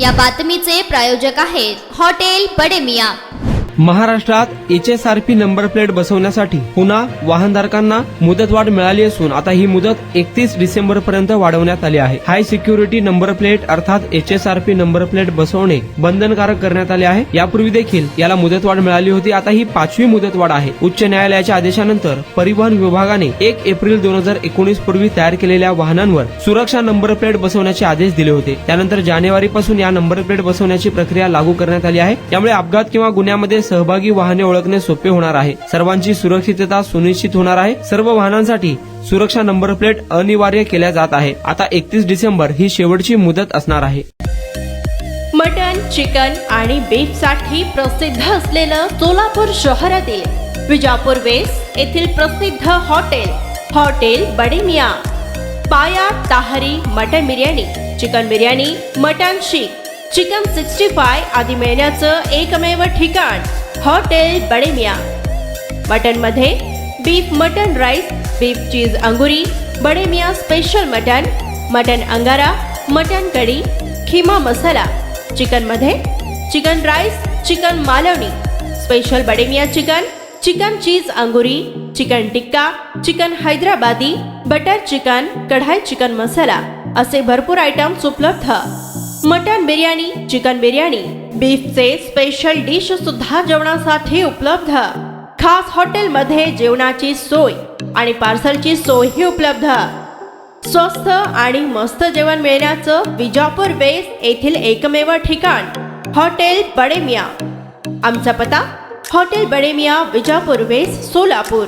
या बातमीचे प्रायोजक आहेत हॉटेल बडे मियां। महाराष्ट्रात HSRP नंबर प्लेट बसवण्यासाठी पुन्हा वाहनधारकांना मुदतवाढ मिळाली असून आता ही मुदत 31 डिसेंबर पर्यंत वाढवण्यात आली आहे। हाय सिक्युरिटी नंबर प्लेट अर्थात HSRP नंबर प्लेट बसवणे बंधनकारक करण्यात आले आहे। यापूर्वी देखील याला मुदतवाढ मिळाली होती। आता ही 5वी मुदतवाढ आहे। उच्च न्यायालयाच्या आदेशानंतर परिवहन विभागाने 1 एप्रिल 2019 पूर्वी तयार केलेल्या वाहनांवर सुरक्षा नंबर प्लेट बसवण्याचे आदेश दिले होते। त्यानंतर जानेवारी पासून या नंबर प्लेट बसवण्याची प्रक्रिया लागू करण्यात आली आहे। यामुळे अपघात किंवा गुन्ह्यामध्ये सहभागी वाहने ओळखणे सोपे होणार आहे। सर्वांची सुरक्षितता सुनिश्चित होणार आहे। सर्व वाहनांसाठी सुरक्षा नंबर प्लेट अनिवार्य केल्या जात आहे। आता 31 डिसेंबर ही शेवटची मुदत असणार आहे। मटन, चिकन आणि बीफ साठी प्रसिद्ध असलेलं सोलापूर शहरातील विजापूर वेस्ट येथील प्रसिद्ध hotel Bade Miyan. Paya tahari mutton biryani, chicken biryani, mutton seekh, chicken 65 आदी मिळण्याचं एकमेव ठिकाण हॉटेल बडे मियां। मटन मध्ये beef mutton rice, beef cheese angoori, Bade Miyan special mutton angara, mutton kadhi, keema masala. Chicken मध्ये chicken rice, chicken Malvani, special Bade Miyan chicken cheese angoori, chicken tikka, chicken Hyderabadi, butter chicken, kadai chicken masala असे भरपूर आयटम्स उपलब्ध। मटन बिर्याणी, चिकन बिर्याणी, बीफचे स्पेशल डिश सुद्धा जेवणासाठी उपलब्ध। खास हॉटेलमध्ये जेवणाची सोय आणि पार्सलची सोयही उपलब्ध। स्वस्त आणि मस्त जेवण मिळण्याचं विजापूर वेस्ट येथील एकमेव ठिकाण हॉटेल बडे मियां। आमचा पत्ता हॉटेल बडे मियां, विजापूर वेस्ट, सोलापूर।